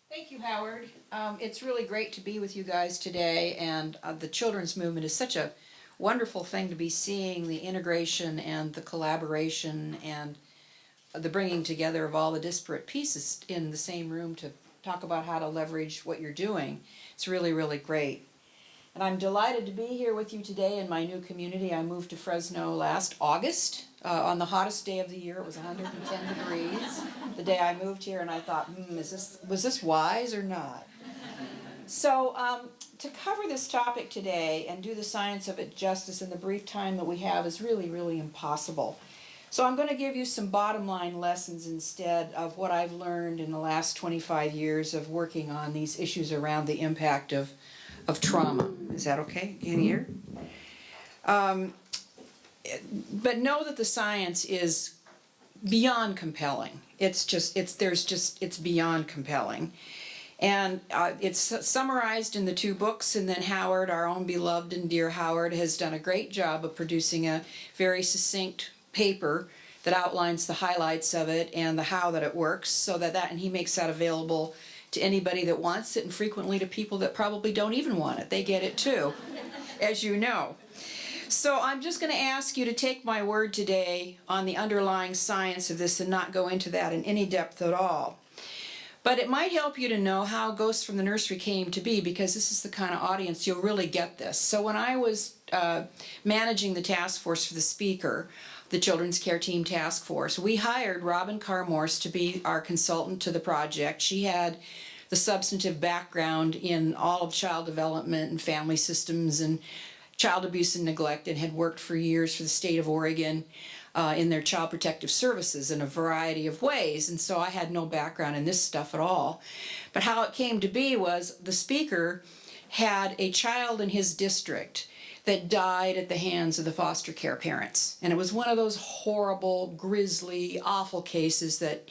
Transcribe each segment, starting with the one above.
Thank you, Howard. It's really great to be with you guys today, and the children's movement is such a wonderful thing to be seeing the integration and the collaboration and the bringing together of all the disparate pieces in the same room to talk about how to leverage what you're doing. It's really, really great. And I'm delighted to be here with you today in my new community. I moved to Fresno last August on the hottest day of the year. It was 110 degrees the day I moved here, and I thought, was this wise or not? So to cover this topic today and do the science of it justice in the brief time that we have is really, really impossible. So I'm going to give you some bottom line lessons instead of what I've learned in the last 25 years of working on these issues around the impact of trauma. Is that okay? Can you hear? But know that the science is beyond compelling. It's beyond compelling. And it's summarized in the two books, and then Howard, our own beloved and dear Howard, has done a great job of producing a very succinct paper that outlines the highlights of it and the how that it works, so and he makes that available to anybody that wants it, and frequently to people that probably don't even want it. They get it too, as you know. So I'm just going to ask you to take my word today on the underlying science of this and not go into that in any depth at all. But it might help you to know how Ghosts from the Nursery came to be, because this is the kind of audience you'll really get this. So when I was managing the task force for the speaker, the Children's Care Team Task Force, we hired Robin Carr-Morse to be our consultant to the project. She had the substantive background in all of child development and family systems and child abuse and neglect, and had worked for years for the state of Oregon in their child protective services in a variety of ways. And so I had no background in this stuff at all. But how it came to be was the speaker had a child in his district that died at the hands of the foster care parents. And it was one of those horrible, grisly, awful cases that,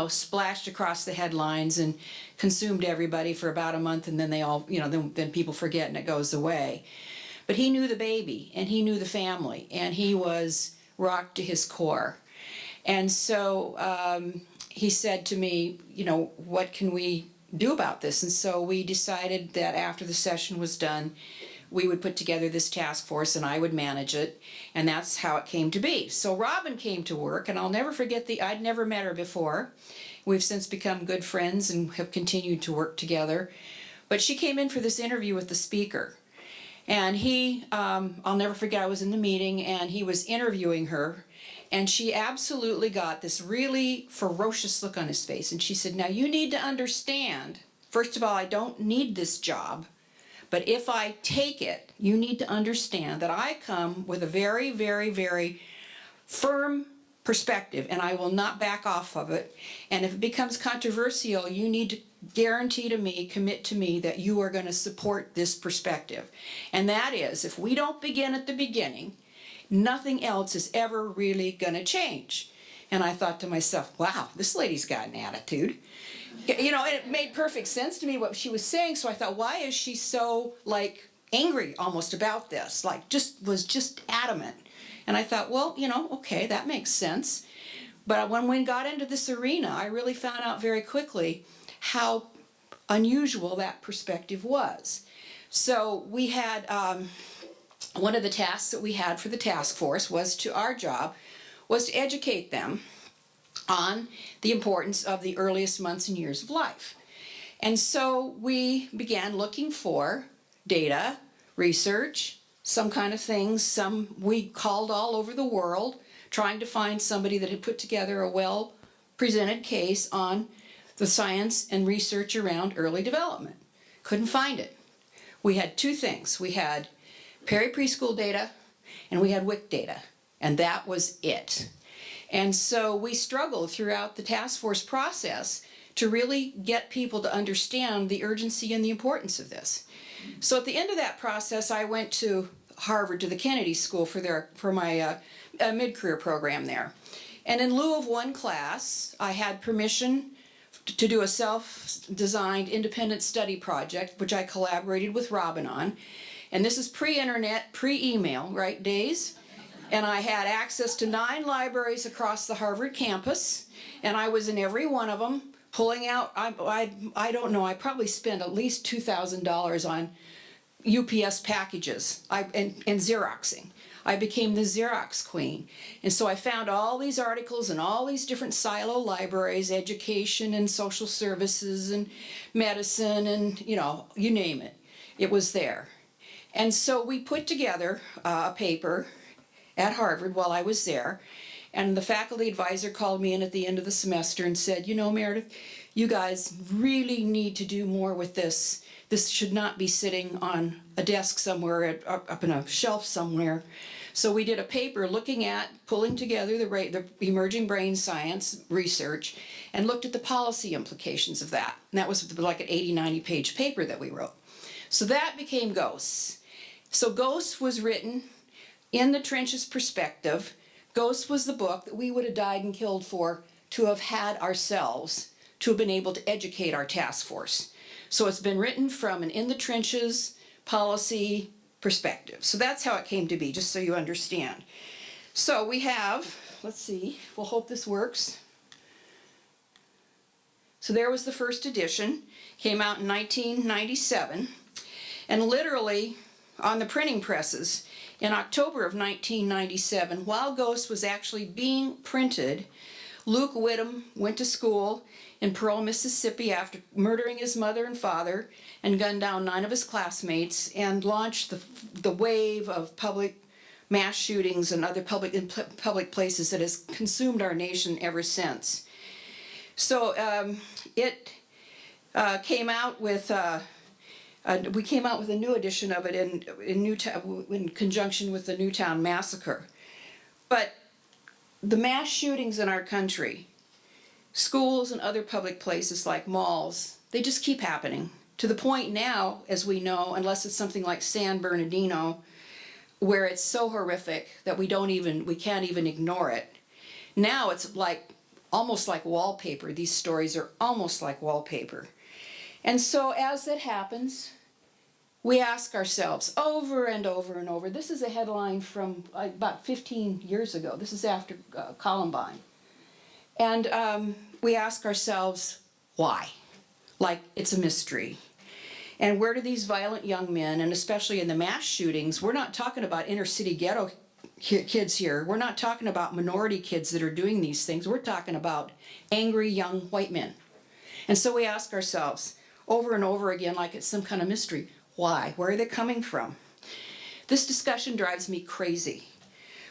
splashed across the headlines and consumed everybody for about a month, and then they all, then people forget and it goes away. But he knew the baby, and he knew the family, and he was rocked to his core. And so he said to me, what can we do about this? And so we decided that after the session was done, we would put together this task force and I would manage it, and that's how it came to be. So Robin came to work, and I'll never forget I'd never met her before. We've since become good friends and have continued to work together. But she came in for this interview with the speaker. And I'll never forget, I was in the meeting and he was interviewing her, and she absolutely got this really ferocious look on his face. And she said, now you need to understand, first of all, I don't need this job. But if I take it, you need to understand that I come with a very, very, very firm perspective, and I will not back off of it. And if it becomes controversial, you need to guarantee to me, commit to me, that you are going to support this perspective. And that is, if we don't begin at the beginning, nothing else is ever really going to change. And I thought to myself, wow, this lady's got an attitude. And it made perfect sense to me what she was saying. So I thought, why is she so angry almost about this? Was just adamant. And I thought, well, okay, that makes sense. But when we got into this arena, I really found out very quickly how unusual that perspective was. So we had one of the tasks that we had for the task force our job was to educate them on the importance of the earliest months and years of life. And so we began looking for data, research, some kind of things. We called all over the world trying to find somebody that had put together a well-presented case on the science and research around early development. Couldn't find it. We had two things. We had peri-preschool data and we had WIC data, and that was it. And so we struggled throughout the task force process to really get people to understand the urgency and the importance of this. So at the end of that process, I went to Harvard, to the Kennedy School for my mid-career program there. And in lieu of one class, I had permission to do a self-designed independent study project, which I collaborated with Robin on. And this is pre-internet, pre-email, right, days? And I had access to 9 libraries across the Harvard campus, and I was in every one of them, pulling out, I don't know, I probably spent at least $2,000 on UPS packages and Xeroxing. I became the Xerox queen. And so I found all these articles in all these different silo libraries, education and social services and medicine and, you know, you name it. It was there. And so we put together a paper at Harvard while I was there, and the faculty advisor called me in at the end of the semester and said, you know, Meredith, you guys really need to do more with this. This should not be sitting on a desk somewhere, up in a shelf somewhere. So we did a paper looking at, pulling together the emerging brain science research and looked at the policy implications of that. And that was like an 80, 90-page paper that we wrote. So that became Ghosts. So Ghosts was written in the trenches perspective. Ghosts was the book that we would have died and killed for to have had ourselves, to have been able to educate our task force. So it's been written from an in the trenches policy perspective. So that's how it came to be, just so you understand. So we have, let's see, we'll hope this works. So there was the first edition, came out in 1997, and literally on the printing presses in October of 1997, while Ghost was actually being printed, Luke Whittam went to school in Pearl, Mississippi after murdering his mother and father and gunned down 9 of his classmates and launched the wave of public mass shootings and other public places that has consumed our nation ever since. So it came out with we came out with a new edition of it in conjunction with the Newtown Massacre. But the mass shootings in our country, schools and other public places like malls, they just keep happening. To the point now, as we know, unless it's something like San Bernardino, where it's so horrific that we can't even ignore it. Now it's like almost like wallpaper. These stories are almost like wallpaper. And so as that happens, we ask ourselves over and over and over. This is a headline from about 15 years ago. This is after Columbine. And we ask ourselves, why? Like it's a mystery. And where do these violent young men, and especially in the mass shootings, we're not talking about inner city ghetto kids here. We're not talking about minority kids that are doing these things. We're talking about angry young white men. And so we ask ourselves over and over again, like it's some kind of mystery, why? Where are they coming from? This discussion drives me crazy.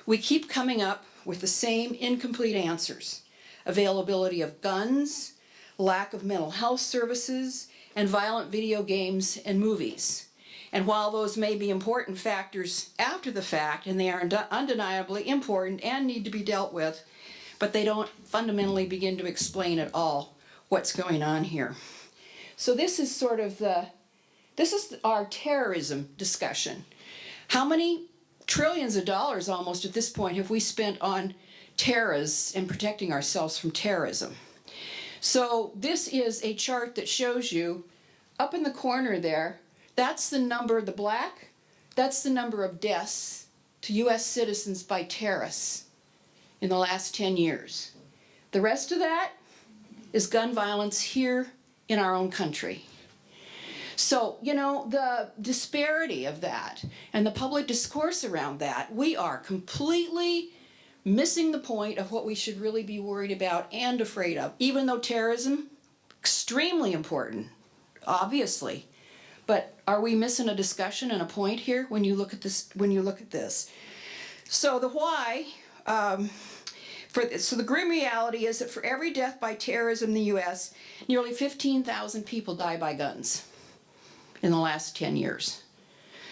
We keep coming up with the same incomplete answers. Availability of guns, lack of mental health services, and violent video games and movies. And while those may be important factors after the fact, and they are undeniably important and need to be dealt with, but they don't fundamentally begin to explain at all what's going on here. So this is sort of this is our terrorism discussion. How many trillions of dollars almost at this point have we spent on terrorists and protecting ourselves from terrorism? So this is a chart that shows you up in the corner there, that's the number, the black, that's the number of deaths to U.S. citizens by terrorists in the last 10 years. The rest of that is gun violence here in our own country. So, you know, the disparity of that and the public discourse around that, we are completely missing the point of what we should really be worried about and afraid of, even though terrorism, extremely important, obviously. But are we missing a discussion and a point here when you look at this? So the why, so the grim reality is that for every death by terrorism in the U.S., nearly 15,000 people die by guns in the last 10 years.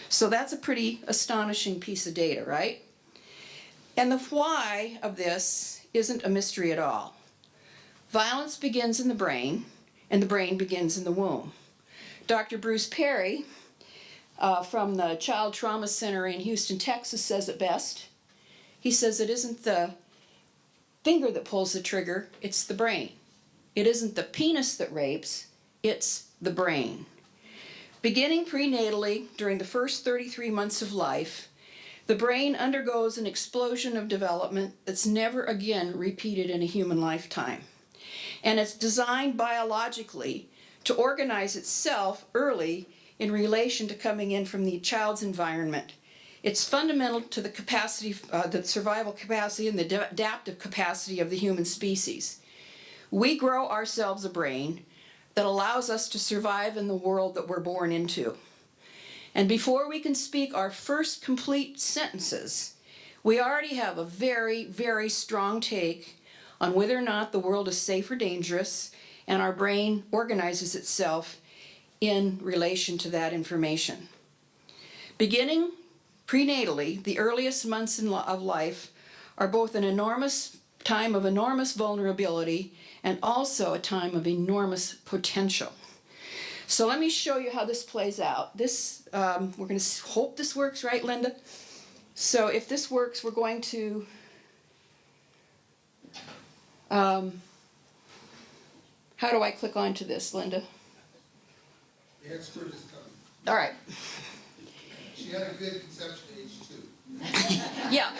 So that's a pretty astonishing piece of data, right? And the why of this isn't a mystery at all. Violence begins in the brain, and the brain begins in the womb. Dr. Bruce Perry from the Child Trauma Center in Houston, Texas, says it best. He says it isn't the finger that pulls the trigger, it's the brain. It isn't the penis that rapes, it's the brain. Beginning prenatally, during the first 33 months of life, The brain undergoes an explosion of development that's never again repeated in a human lifetime. And it's designed biologically to organize itself early in relation to coming in from the child's environment. It's fundamental to the capacity, the survival capacity and the adaptive capacity of the human species. We grow ourselves a brain that allows us to survive in the world that we're born into. And before we can speak our first complete sentences, we already have a very, very strong take on whether or not the world is safe or dangerous, and our brain organizes itself in relation to that information. Beginning prenatally, the earliest months of life are both an enormous time of enormous vulnerability and also a time of enormous potential. So let me show you how this plays out. This, we're going to hope this works, right, Linda? So if this works, we're going to how do I click onto this, Linda? The expert is coming. All right. She had a good conception age too. Yeah,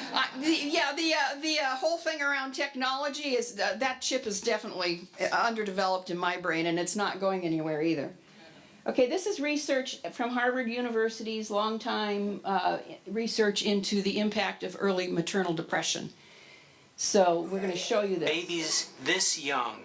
the whole thing around technology is that chip is definitely underdeveloped in my brain, and it's not going anywhere either. Okay, this is research from Harvard University's long-time research into the impact of early maternal depression. So we're going to show you this. Babies this young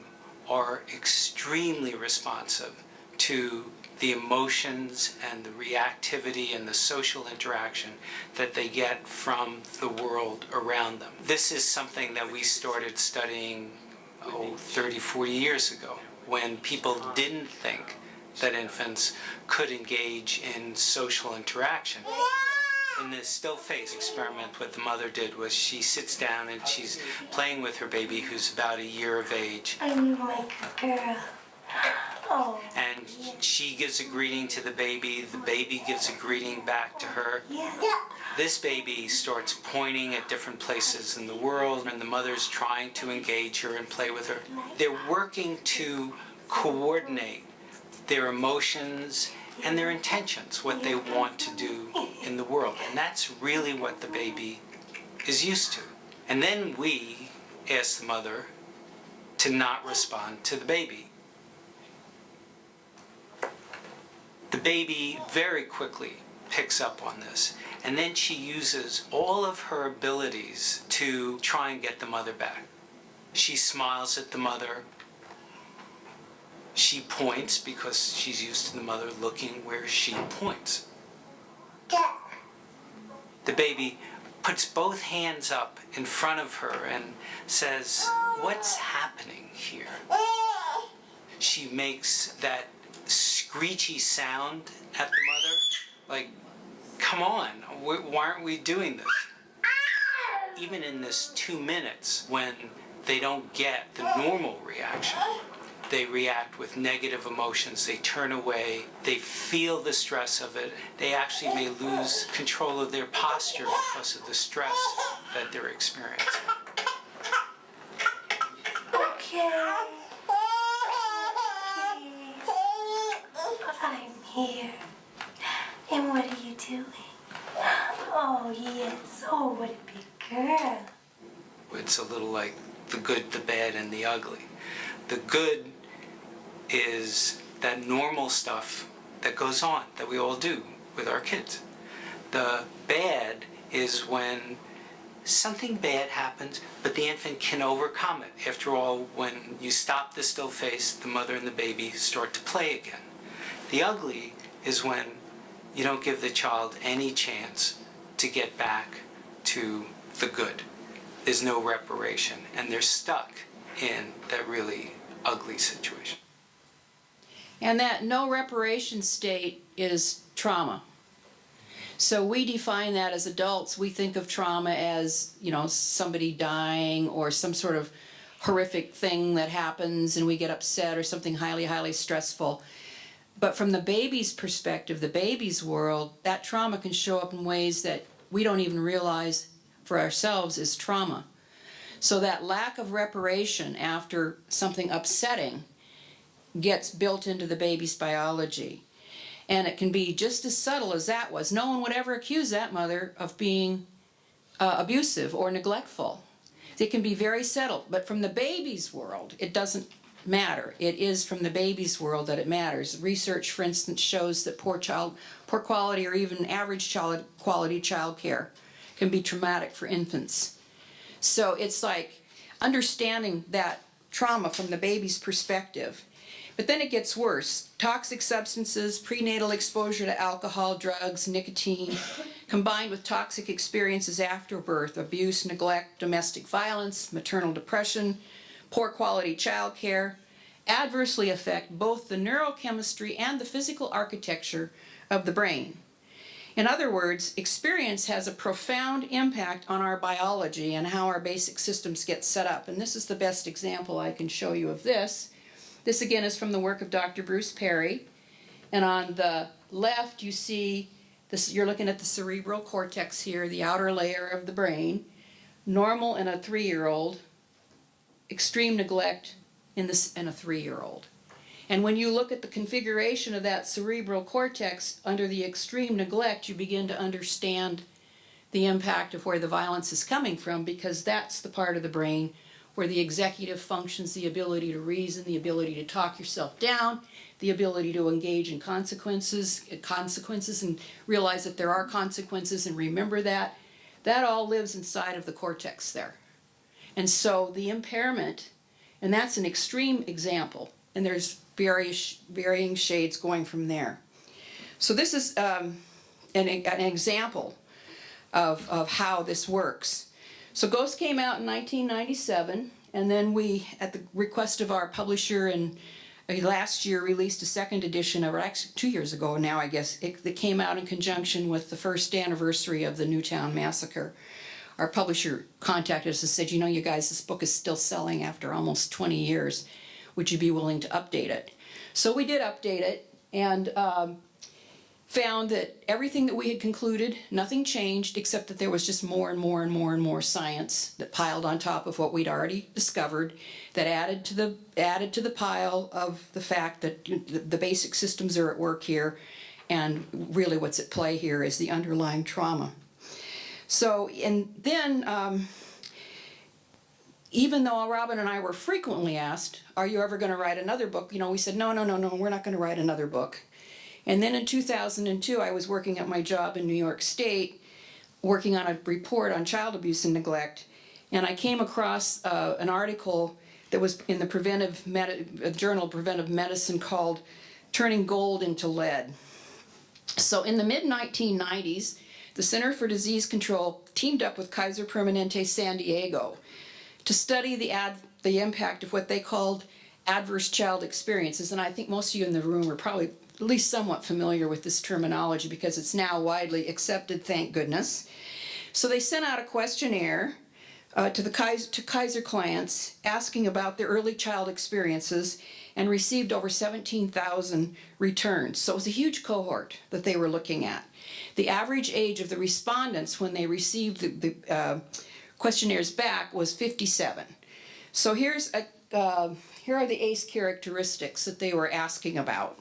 are extremely responsive to the emotions and the reactivity and the social interaction that they get from the world around them. This is something that we started studying 30, 40 years ago, when people didn't think that infants could engage in social interaction. In the still face experiment, what the mother did was she sits down and she's playing with her baby who's about a year of age. I'm like a girl. Oh. And she gives a greeting to the baby gives a greeting back to her. Yeah. This baby starts pointing at different places in the world, and the mother's trying to engage her and play with her. They're working to coordinate their emotions and their intentions, what they want to do in the world. And that's really what the baby is used to. And then we ask the mother to not respond to the baby. The baby very quickly picks up on this, and then she uses all of her abilities to try and get the mother back. She smiles at the mother. She points because she's used to the mother looking where she points. The baby puts both hands up in front of her and says, "What's happening here?" She makes that screechy sound at the mother, like, come on, why aren't we doing this? Even in this 2 minutes, when they don't get the normal reaction, they react with negative emotions, they turn away, they feel the stress of it, they actually may lose control of their posture because of the stress that they're experiencing. Okay. I'm here. And what are you doing? Oh, yes. Oh, what a big girl. It's a little like the good, the bad, and the ugly. The good is that normal stuff that goes on, that we all do with our kids. The bad is when something bad happens, but the infant can overcome it. After all, when you stop the still face, the mother and the baby start to play again. The ugly is when you don't give the child any chance to get back to the good. There's no reparation, and they're stuck in that really ugly situation. And that no reparation state is trauma. So we define that as adults. We think of trauma as, somebody dying or some sort of horrific thing that happens and we get upset, or something highly, highly stressful. But from the baby's perspective, the baby's world, that trauma can show up in ways that we don't even realize for ourselves is trauma. So that lack of reparation after something upsetting gets built into the baby's biology. And it can be just as subtle as that was. No one would ever accuse that mother of being abusive or neglectful. They can be very settled, but from the baby's world, it doesn't matter. It is from the baby's world that it matters. Research, for instance, shows that poor quality or even average quality child care can be traumatic for infants. So it's like understanding that trauma from the baby's perspective. But then it gets worse. Toxic substances, prenatal exposure to alcohol, drugs, nicotine, combined with toxic experiences after birth, abuse, neglect, domestic violence, maternal depression, poor quality child care, adversely affect both the neurochemistry and the physical architecture of the brain. In other words, experience has a profound impact on our biology and how our basic systems get set up. And this is the best example I can show you of this. This again is from the work of Dr. Bruce Perry. And on the left you see this, you're looking at the cerebral cortex here, the outer layer of the brain. Normal in a 3-year-old, extreme neglect in a 3-year-old. And when you look at the configuration of that cerebral cortex under the extreme neglect, you begin to understand the impact of where the violence is coming from, because that's the part of the brain where the executive functions, the ability to reason, the ability to talk yourself down, the ability to engage in consequences and realize that there are consequences and remember that all lives inside of the cortex there. And so the impairment, and that's an extreme example, and there's varying shades going from there. So this is an example of how this works. So Ghost came out in 1997, and then we, at the request of our publisher, and last year released a second edition, or actually 2 years ago now, I guess. It came out in conjunction with the first anniversary of the Newtown Massacre. Our publisher contacted us and said, you know, you guys, this book is still selling after almost 20 years. Would you be willing to update it? So we did update it, and found that everything that we had concluded, nothing changed, except that there was just more and more and more and more science that piled on top of what we'd already discovered, that added to the pile of the fact that the basic systems are at work here, and really what's at play here is the underlying trauma. So, and then, even though Robin and I were frequently asked, are you ever going to write another book? You know, we said, no, we're not going to write another book. And then in 2002, I was working at my job in New York State, working on a report on child abuse and neglect, and I came across an article that was in the Journal of Preventive Medicine called Turning Gold into Lead. So in the mid-1990s, the Center for Disease Control teamed up with Kaiser Permanente San Diego to study the impact of what they called adverse child experiences. And I think most of you in the room are probably at least somewhat familiar with this terminology because it's now widely accepted, thank goodness. So they sent out a questionnaire to Kaiser clients asking about their early child experiences and received over 17,000 returns. So it was a huge cohort that they were looking at. The average age of the respondents when they received the questionnaires back was 57. So here are the ACE characteristics that they were asking about.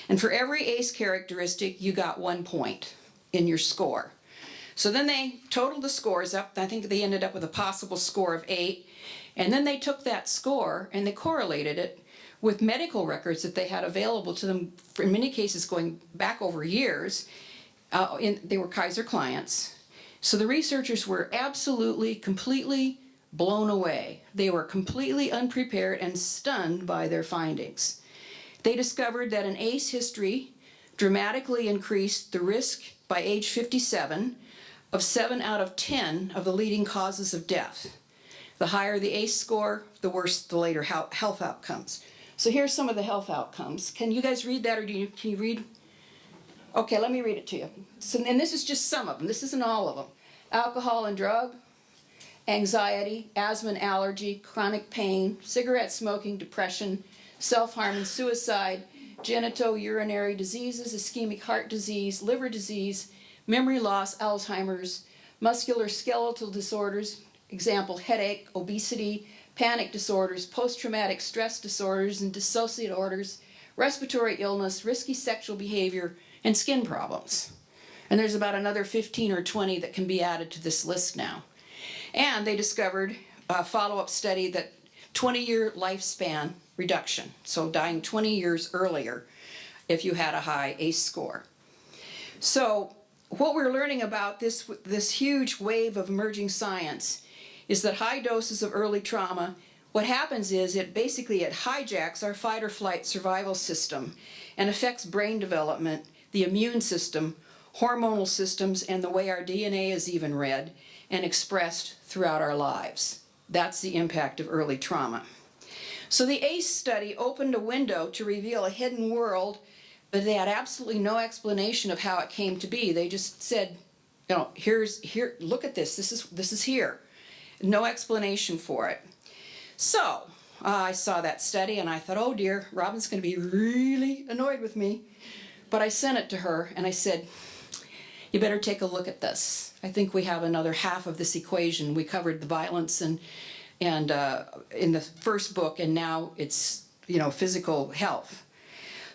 And for every ACE characteristic, you got 1 point in your score. So then they totaled the scores up. I think they ended up with a possible score of 8. And then they took that score and they correlated it with medical records that they had available to them, in many cases going back over years. They were Kaiser clients. So the researchers were absolutely, completely blown away. They were completely unprepared and stunned by their findings. They discovered that an ACE history dramatically increased the risk by age 57 of 7 out of 10 of the leading causes of death. The higher the ACE score, the worse the later health outcomes. So here's some of the health outcomes. Can you guys read that, or can you read? Okay, let me read it to you. So, and this is just some of them. This isn't all of them. Alcohol and drug, anxiety, asthma and allergy, chronic pain, cigarette smoking, depression, self-harm and suicide, genitourinary diseases, ischemic heart disease, liver disease, memory loss, Alzheimer's, musculoskeletal disorders, example, headache, obesity, panic disorders, post-traumatic stress disorders and dissociative disorders, respiratory illness, risky sexual behavior, and skin problems. And there's about another 15 or 20 that can be added to this list now. And they discovered a follow-up study that 20-year lifespan reduction, so dying 20 years earlier if you had a high ACE score. So what we're learning about this huge wave of emerging science is that high doses of early trauma, what happens is it hijacks our fight or flight survival system and affects brain development, the immune system, hormonal systems, and the way our DNA is even read and expressed throughout our lives. That's the impact of early trauma. So the ACE study opened a window to reveal a hidden world, but they had absolutely no explanation of how it came to be. They just said, you know, here, look at this. This is here. No explanation for it. So I saw that study and I thought, oh dear, Robin's going to be really annoyed with me. But I sent it to her and I said, you better take a look at this. I think we have another half of this equation. We covered the violence and in the first book, and now it's, you know, physical health.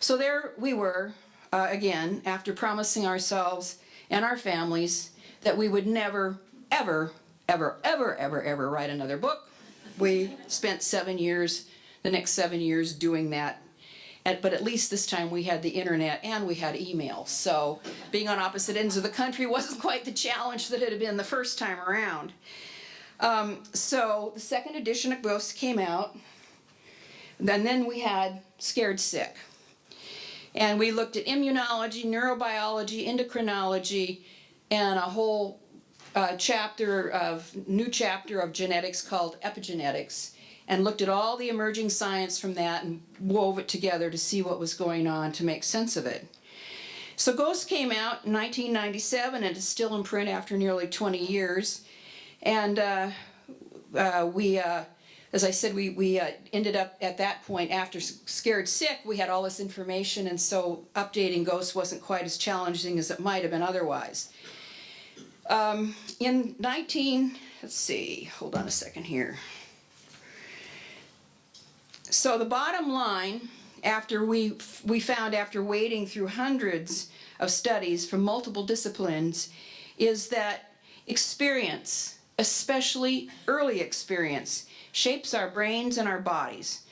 So there we were, again, after promising ourselves and our families that we would never, ever, ever, ever, ever, ever write another book. We spent the next 7 years doing that. But at least this time we had the internet and we had email. So being on opposite ends of the country wasn't quite the challenge that it had been the first time around. So the second edition of Ghosts came out. And then we had Scared Sick. And we looked at immunology, neurobiology, endocrinology, and a whole new chapter of genetics called epigenetics, and looked at all the emerging science from that and wove it together to see what was going on to make sense of it. So Ghosts came out in 1997 and is still in print after nearly 20 years. And as I said, we ended up at that point after Scared Sick, we had all this information, and so updating Ghosts wasn't quite as challenging as it might have been otherwise. Let's see, hold on a second here. So the bottom line, after we found after wading through hundreds of studies from multiple disciplines, is that experience, especially early experience, shapes our brains and our bodies.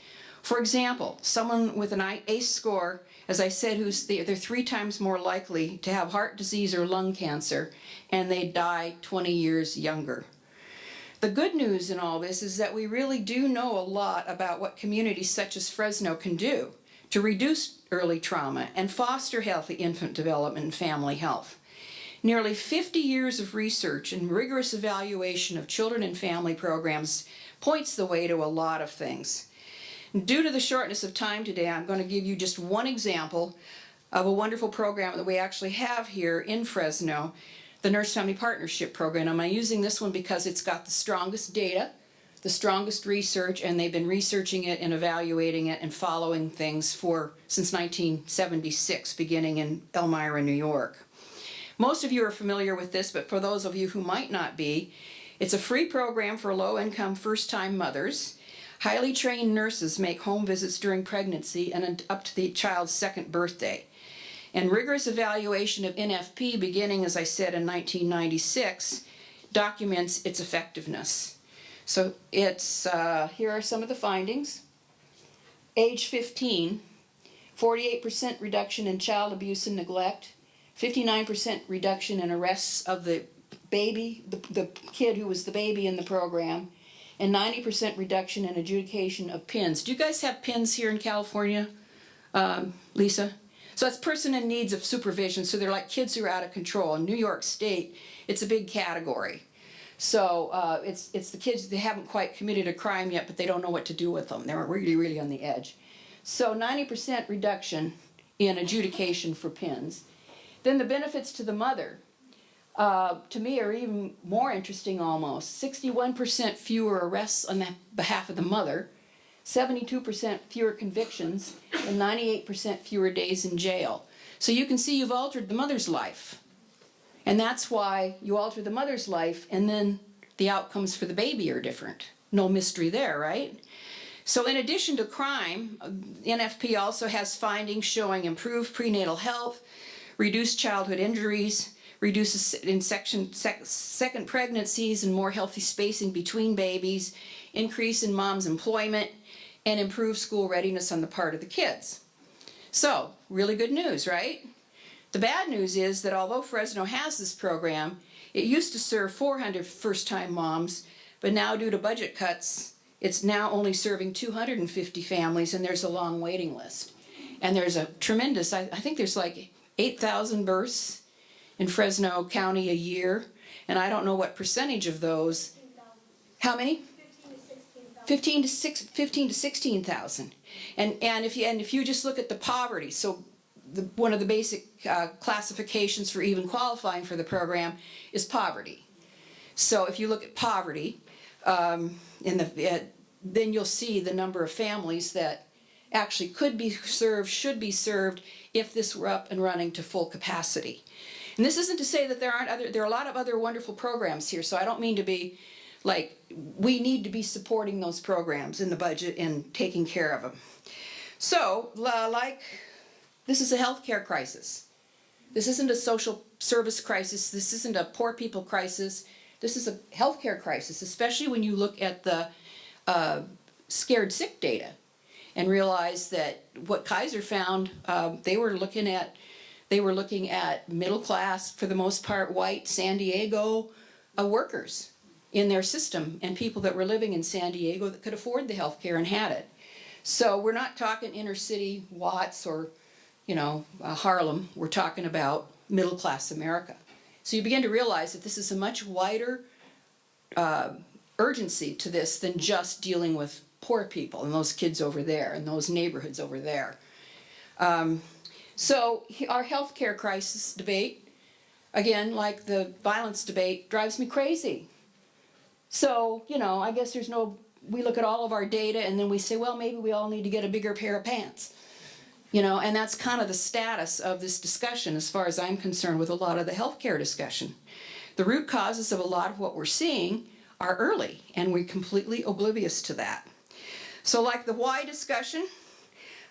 For example, someone with an ACE score, as I said, they're 3 times more likely to have heart disease or lung cancer, and they die 20 years younger. The good news in all this is that we really do know a lot about what communities such as Fresno can do to reduce early trauma and foster healthy infant development and family health. Nearly 50 years of research and rigorous evaluation of children and family programs points the way to a lot of things. Due to the shortness of time today, I'm going to give you just one example of a wonderful program that we actually have here in Fresno, the Nurse Family Partnership Program. I'm using this one because it's got the strongest data, the strongest research, and they've been researching it and evaluating it and following things since 1976, beginning in Elmira, New York. Most of you are familiar with this, but for those of you who might not be, it's a free program for low-income first-time mothers. Highly trained nurses make home visits during pregnancy and up to the child's 2nd birthday. And rigorous evaluation of NFP, beginning, as I said, in 1996, documents its effectiveness. So here are some of the findings. Age 15, 48% reduction in child abuse and neglect, 59% reduction in arrests of the baby, the kid who was the baby in the program, and 90% reduction in adjudication of PINs. Do you guys have PINs here in California, Lisa? So it's person in needs of supervision, so they're like kids who are out of control. In New York State, it's a big category. So it's the kids, they haven't quite committed a crime yet, but they don't know what to do with them. They're really, really on the edge. So 90% reduction in adjudication for PINs. Then the benefits to the mother, to me, are even more interesting almost. 61% fewer arrests on behalf of the mother, 72% fewer convictions, and 98% fewer days in jail. So you can see you've altered the mother's life. And that's why you alter the mother's life, and then the outcomes for the baby are different. No mystery there, right? So in addition to crime, NFP also has findings showing improved prenatal health, reduced childhood injuries, reduces second pregnancies and more healthy spacing between babies, increase in mom's employment, and improve school readiness on the part of the kids. So, really good news, right? The bad news is that although Fresno has this program, it used to serve 400 first-time moms, but now due to budget cuts, it's now only serving 250 families, and there's a long waiting list. And there's a tremendous, I think there's like 8,000 births in Fresno County a year, and I don't know what percentage of those. How many? 15 to 16,000. And if you just look at the poverty, so one of the basic classifications for even qualifying for the program is poverty. So if you look at poverty, then you'll see the number of families that actually could be served, should be served, if this were up and running to full capacity. And this isn't to say that there are a lot of other wonderful programs here, so I don't mean to be like, we need to be supporting those programs in the budget and taking care of them. So, this is a healthcare crisis. This isn't a social service crisis. This isn't a poor people crisis. This is a healthcare crisis, especially when you look at the scared sick data and realize that what Kaiser found, they were looking at middle class, for the most part, white San Diego workers in their system, and people that were living in San Diego that could afford the health care and had it. So we're not talking inner city Watts or, Harlem. We're talking about middle class America. So you begin to realize that this is a much wider urgency to this than just dealing with poor people and those kids over there and those neighborhoods over there. So our healthcare crisis debate, again, like the violence debate, drives me crazy. So, I guess we look at all of our data and then we say, well, maybe we all need to get a bigger pair of pants. And that's kind of the status of this discussion as far as I'm concerned with a lot of the healthcare discussion. The root causes of a lot of what we're seeing are early, and we're completely oblivious to that. So like the why discussion,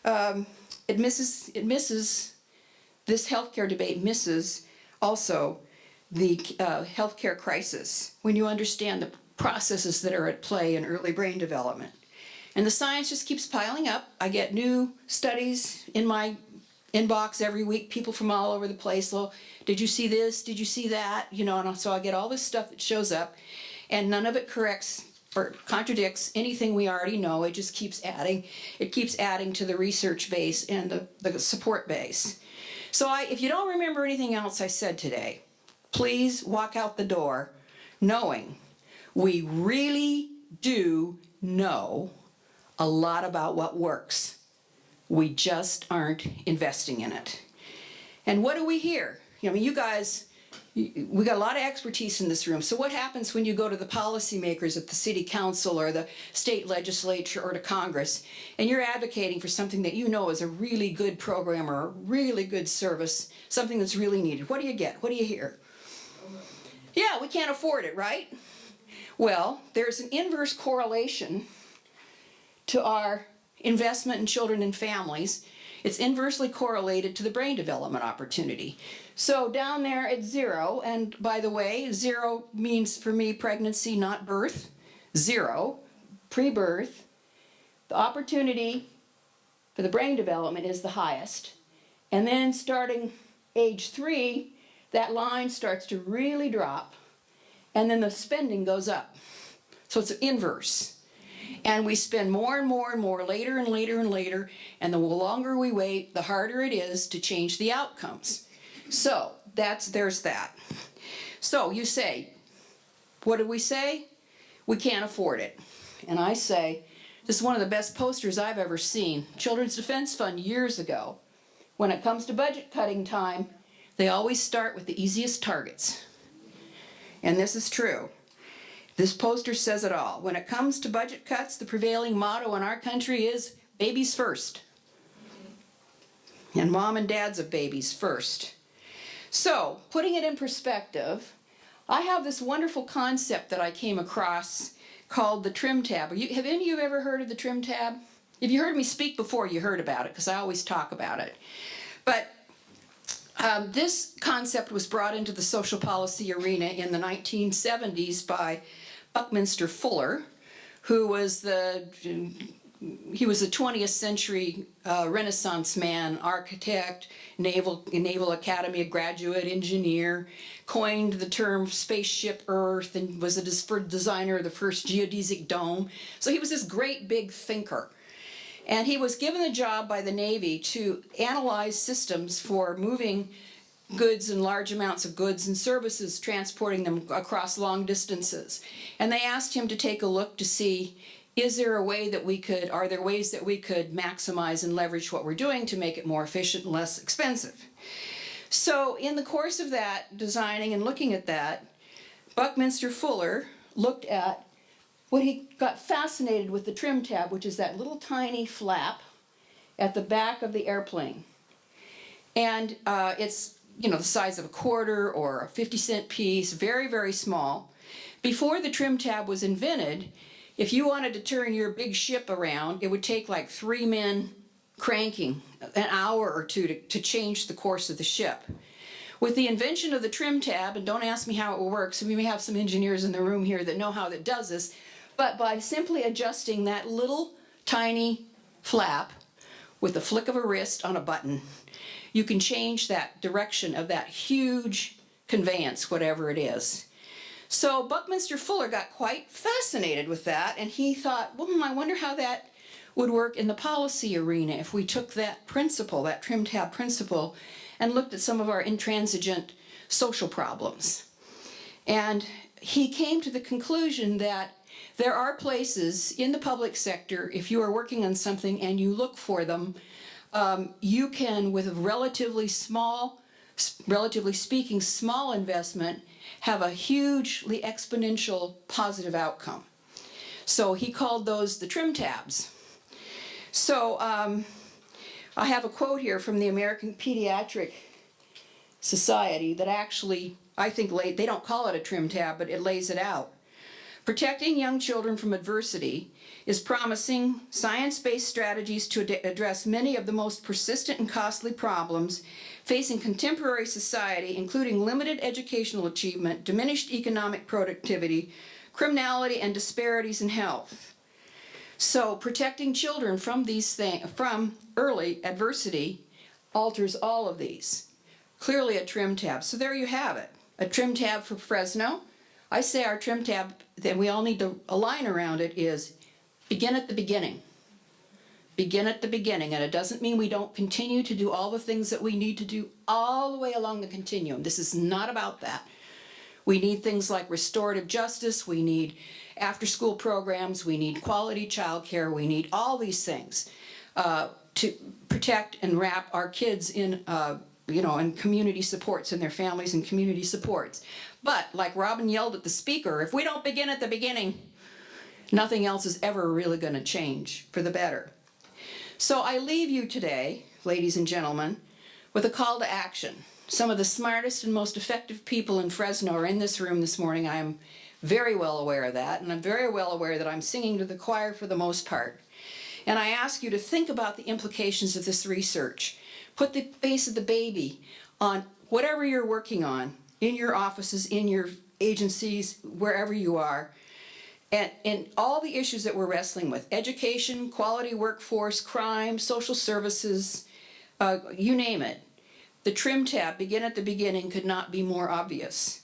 it misses, this healthcare debate misses also the healthcare crisis when you understand the processes that are at play in early brain development. And the science just keeps piling up. I get new studies in my inbox every week, people from all over the place. Well, did you see this? Did you see that? And so I get all this stuff that shows up, and none of it corrects or contradicts anything we already know. It just keeps adding. It keeps adding to the research base and the support base. So if you don't remember anything else I said today, please walk out the door knowing we really do know a lot about what works. We just aren't investing in it. And what do we hear? You guys, we got a lot of expertise in this room. So what happens when you go to the policymakers at the city council or the state legislature or to Congress, and you're advocating for something that you know is a really good program or a really good service, something that's really needed? What do you get? What do you hear? Yeah, we can't afford it, right? Well, there's an inverse correlation to our investment in children and families. It's inversely correlated to the brain development opportunity. So down there it's 0, and by the way, 0 means for me pregnancy, not birth. 0, pre-birth. The opportunity for the brain development is the highest. And then starting age 3, that line starts to really drop, and then the spending goes up. So it's inverse. And we spend more and more and more later and later and later, and the longer we wait, the harder it is to change the outcomes. So there's that. So you say, what did we say? We can't afford it. And I say, this is one of the best posters I've ever seen. Children's Defense Fund years ago. When it comes to budget cutting time, they always start with the easiest targets. And this is true. This poster says it all. When it comes to budget cuts, the prevailing motto in our country is babies first. And mom and dads of babies first. So, putting it in perspective, I have this wonderful concept that I came across called the trim tab. Have any of you ever heard of the trim tab? If you heard me speak before, you heard about it, because I always talk about it. But This concept was brought into the social policy arena in the 1970s by Buckminster Fuller, who was the 20th century Renaissance man, architect, Naval Academy graduate, engineer, coined the term spaceship Earth, and was a designer of the first geodesic dome. So he was this great big thinker. And he was given the job by the Navy to analyze systems for moving goods and large amounts of goods and services, transporting them across long distances. And they asked him to take a look to see, are there ways that we could maximize and leverage what we're doing to make it more efficient and less expensive? So in the course of that, designing and looking at that, Buckminster Fuller looked at he got fascinated with the trim tab, which is that little tiny flap at the back of the airplane. And it's, the size of a quarter or a 50-cent piece, very, very small. Before the trim tab was invented, if you wanted to turn your big ship around, it would take like 3 men cranking an hour or two to change the course of the ship. With the invention of the trim tab, and don't ask me how it works, we may have some engineers in the room here that know how that does this, but by simply adjusting that little tiny flap with the flick of a wrist on a button, you can change that direction of that huge conveyance, whatever it is. So Buckminster Fuller got quite fascinated with that, and he thought, well, I wonder how that would work in the policy arena if we took that principle, that trim tab principle, and looked at some of our intransigent social problems. And he came to the conclusion that there are places in the public sector, if you are working on something and you look for them, you can, with a relatively speaking, small investment, have a hugely exponential positive outcome. So he called those the trim tabs. So I have a quote here from the American Pediatric Society that actually, I think, they don't call it a trim tab, but it lays it out. Protecting young children from adversity is promising science-based strategies to address many of the most persistent and costly problems facing contemporary society, including limited educational achievement, diminished economic productivity, criminality, and disparities in health. So protecting children from from early adversity alters all of these. Clearly a trim tab. So there you have it. A trim tab for Fresno. I say our trim tab that we all need to align around it is begin at the beginning. Begin at the beginning. And it doesn't mean we don't continue to do all the things that we need to do all the way along the continuum. This is not about that. We need things like restorative justice. We need after-school programs. We need quality childcare. We need all these things to protect and wrap our kids in and community supports and their families and community supports. But like Robin yelled at the speaker, if we don't begin at the beginning, nothing else is ever really going to change for the better. So I leave you today, ladies and gentlemen, with a call to action. Some of the smartest and most effective people in Fresno are in this room this morning. I am very well aware of that, and I'm very well aware that I'm singing to the choir for the most part. And I ask you to think about the implications of this research. Put the face of the baby on whatever you're working on, in your offices, in your agencies, wherever you are, and all the issues that we're wrestling with: education, quality workforce, crime, social services, you name it. The trim tab, begin at the beginning, could not be more obvious.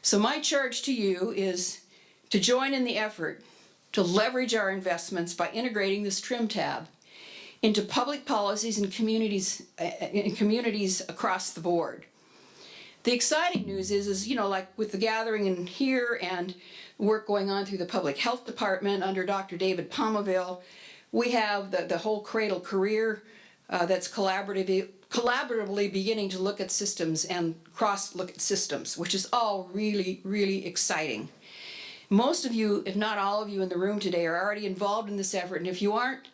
So my charge to you is to join in the effort to leverage our investments by integrating this trim tab into public policies and communities across the board. The exciting news is like with the gathering in here and work going on through the Public Health Department under Dr. David Palmaville, we have the whole Cradle Career that's collaboratively beginning to look at systems and cross-look at systems, which is all really, really exciting. Most of you, if not all of you in the room today, are already involved in this effort, and if you aren't,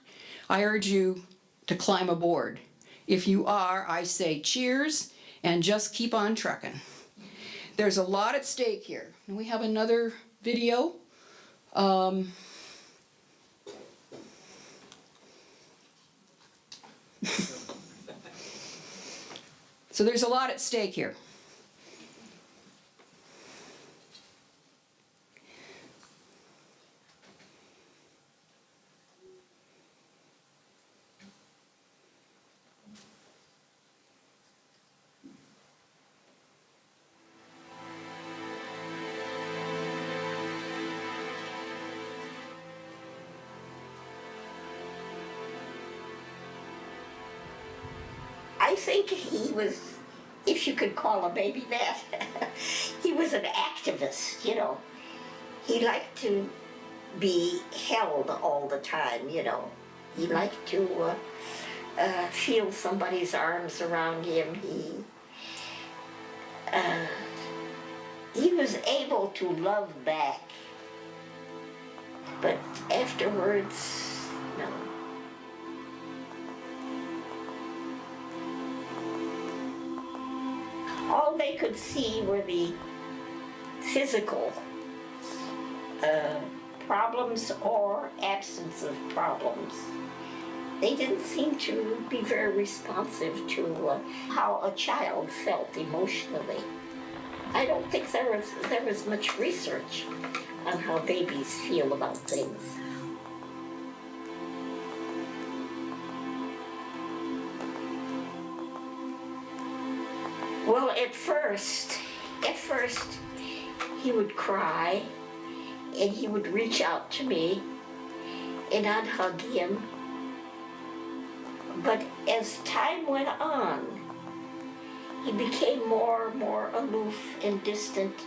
I urge you to climb aboard. If you are, I say cheers, and just keep on trucking. There's a lot at stake here. And we have another video. So there's a lot at stake here. I think he was, if you could call a baby that, he was an activist, you know. He liked to be held all the time, you know. He liked to feel somebody's arms around him. He was able to love back, but afterwards, no. All they could see were the physical problems or absence of problems. They didn't seem to be very responsive to how a child felt emotionally. I don't think there was much research on how babies feel about things. Well, at first, he would cry, and he would reach out to me, and I'd hug him. But as time went on, he became more and more aloof and distant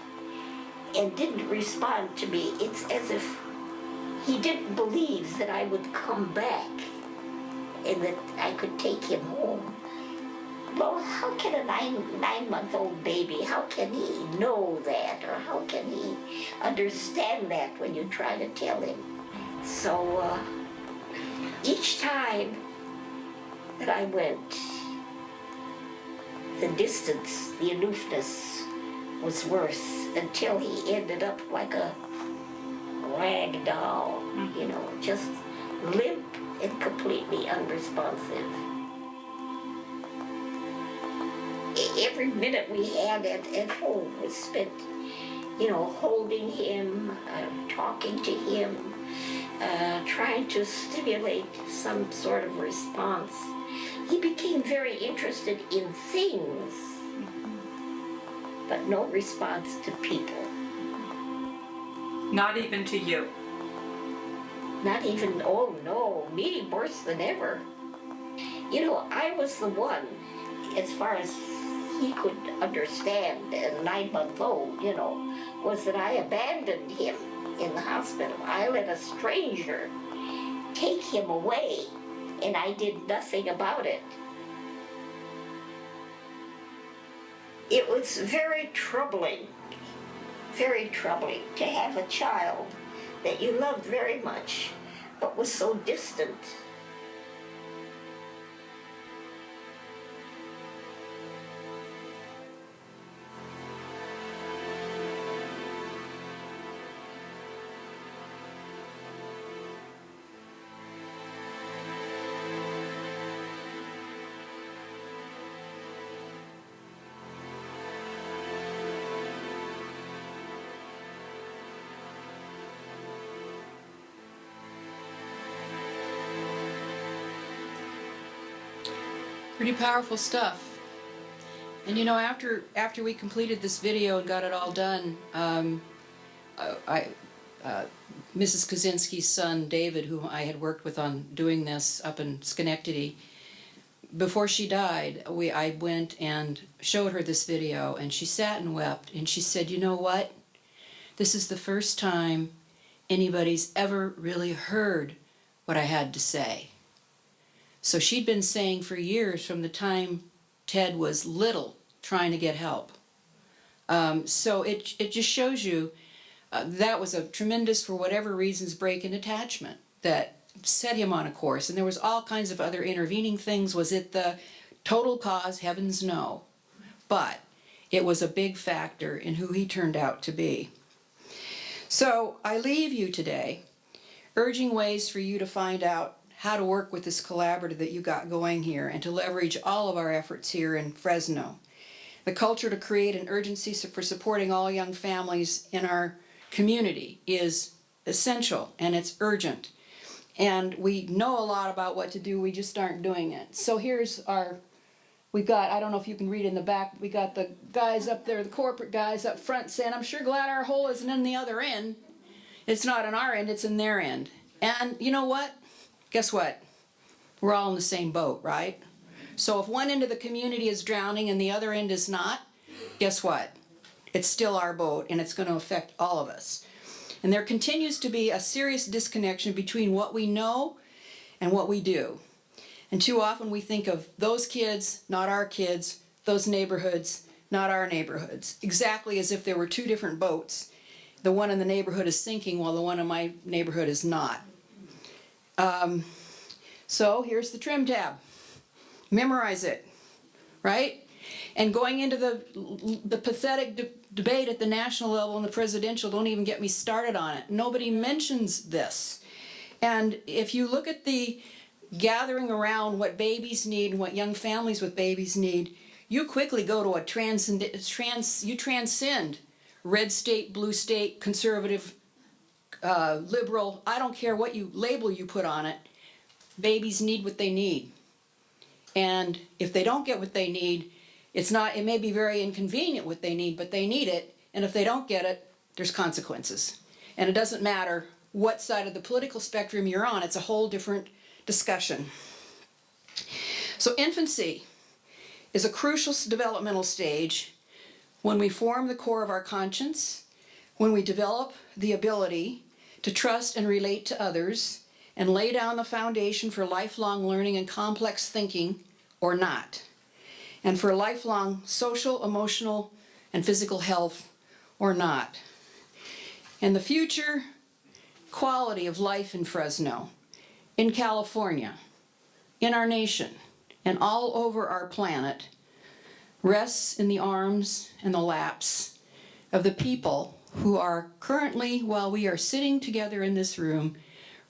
and didn't respond to me. It's as if he didn't believe that I would come back and that I could take him home. Well, how can a nine-month-old baby, how can he know that, or how can he understand that when you try to tell him? So each time that I went, the distance, the aloofness was worse until he ended up like a rag doll, you know, just limp and completely unresponsive. Every minute we had at home was spent, you know, holding him, talking to him, trying to stimulate some sort of response. He became very interested in things, but no response to people. Not even to you. Not even, oh no, me worse than ever. You know, I was the one, as far as he could understand, as a 9-month-old, you know, was that I abandoned him in the hospital. I let a stranger take him away, and I did nothing about it. It was very troubling to have a child that you loved very much, but was so distant. Pretty powerful stuff. And you know, after we completed this video and got it all done, Mrs. Kaczynski's son, David, who I had worked with on doing this up in Schenectady, before she died, I went and showed her this video, and she sat and wept, and she said, you know what? This is the first time anybody's ever really heard what I had to say. So she'd been saying for years, from the time Ted was little, trying to get help. So it just shows you that was a tremendous, for whatever reasons, break in attachment that set him on a course. And there was all kinds of other intervening things. Was it the total cause? Heavens no. But it was a big factor in who he turned out to be. So I leave you today urging ways for you to find out how to work with this collaborative that you got going here and to leverage all of our efforts here in Fresno. The culture to create an urgency for supporting all young families in our community is essential and it's urgent. And we know a lot about what to do, we just aren't doing it. So here's we've got, I don't know if you can read in the back, we got the guys up there, the corporate guys up front saying, I'm sure glad our hole isn't in the other end. It's not on our end, it's in their end. And you know what? Guess what? We're all in the same boat, right? So if one end of the community is drowning and the other end is not, guess what? It's still our boat and it's going to affect all of us. And there continues to be a serious disconnection between what we know and what we do. And too often we think of those kids, not our kids, those neighborhoods, not our neighborhoods, exactly as if there were two different boats. The one in the neighborhood is sinking while the one in my neighborhood is not. So here's the trim tab. Memorize it, right? And going into the pathetic debate at the national level and the presidential, don't even get me started on it. Nobody mentions this. And if you look at the gathering around what babies need and what young families with babies need, you quickly go to you transcend red state, blue state, conservative, liberal, I don't care what label you put on it, babies need what they need. And if they don't get what they need, it may be very inconvenient what they need, but they need it. And if they don't get it, there's consequences. And it doesn't matter what side of the political spectrum you're on, it's a whole different discussion. So infancy is a crucial developmental stage when we form the core of our conscience, when we develop the ability to trust and relate to others, and lay down the foundation for lifelong learning and complex thinking, or not, and for lifelong social, emotional, and physical health, or not. And the future quality of life in Fresno, in California, in our nation, and all over our planet rests in the arms and the laps of the people who are currently, while we are sitting together in this room,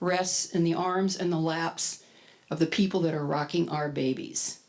rests in the arms and the laps of the people that are rocking our babies.